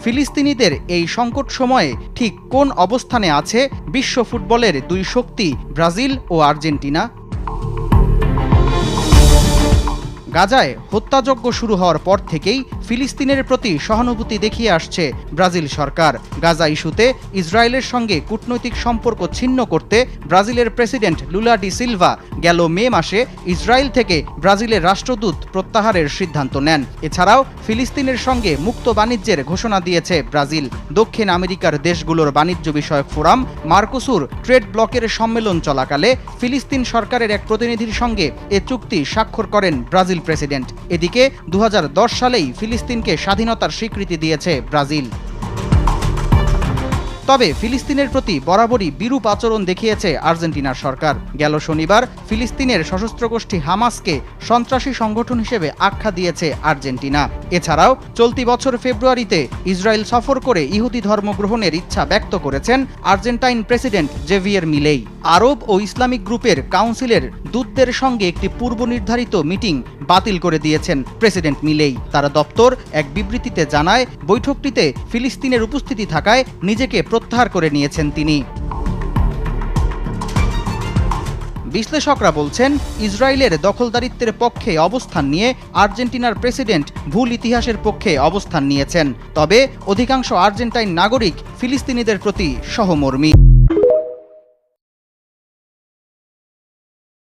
ফিলিস্তিনিদের এই সংকট সময়ে ঠিক কোন অবস্থানে আছে বিশ্ব ফুটবলের দুই শক্তি ব্রাজিল ও আর্জেন্টিনা? গাজায় হত্যাযজ্ঞ শুরু হওয়ার পর থেকেই ফিলিস্তিনের প্রতি সহানুভূতি দেখিয়ে আসছে ব্রাজিল সরকার। গাজা ইস্যুতে ইসরায়েলের সঙ্গে কূটনৈতিক সম্পর্ক ছিন্ন করতে ব্রাজিলের প্রেসিডেন্ট লুলা ডি সিলভা গেল মে মাসে ইসরায়েল থেকে ব্রাজিলের রাষ্ট্রদূত প্রত্যাহারের সিদ্ধান্ত নেন। এছাড়াও ফিলিস্তিনের সঙ্গে মুক্ত বাণিজ্যের ঘোষণা দিয়েছে ব্রাজিল। দক্ষিণ আমেরিকার দেশগুলোর বাণিজ্য বিষয়ক ফোরাম মার্কোসুর ট্রেড ব্লকের সম্মেলন চলাকালে ফিলিস্তিন সরকারের এক প্রতিনিধির সঙ্গে এ চুক্তি স্বাক্ষর করেন ব্রাজিল প্রেসিডেন্ট। এদিকে 2010 সালেই ফিলিস্তিনকে স্বাধীনতার স্বীকৃতি দিয়েছে ব্রাজিল। তবে ফিলিস্তিনের প্রতি বরাবরই বিরূপ আচরণ দেখিয়েছে আর্জেন্টিনার সরকার। গেল শনিবার ফিলিস্তিনের সশস্ত্র গোষ্ঠী হামাসকে সন্ত্রাসী সংগঠন হিসেবে আখ্যা দিয়েছে আর্জেন্টিনা। এছাড়াও চলতি বছর ফেব্রুয়ারিতে ইসরায়েল সফর করে ইহুদি ধর্ম গ্রহণের ইচ্ছা ব্যক্ত করেছেন আর্জেন্টাইন প্রেসিডেন্ট জেভিয়ার মিলেই। আরব ও ইসলামিক গ্রুপের কাউন্সিলের দূতদের সঙ্গে একটি পূর্ব নির্ধারিত মিটিং বাতিল করে দিয়েছেন প্রেসিডেন্ট মিলেই। তার দপ্তর এক বিবৃতিতে জানায়, বৈঠকটিতে ফিলিস্তিনের উপস্থিতি থাকায় নিজেকে প্রত্যাহার করে নিয়েছেন তিনি। বিশ্লেষকরা বলছেন, ইসরায়েলের দখলদারিত্বের পক্ষে অবস্থান নিয়ে আর্জেন্টিনার প্রেসিডেন্ট ভুল ইতিহাসের পক্ষে অবস্থান নিয়েছেন। তবে অধিকাংশ আর্জেন্টাইন নাগরিক ফিলিস্তিনিদের প্রতি সহমর্মী।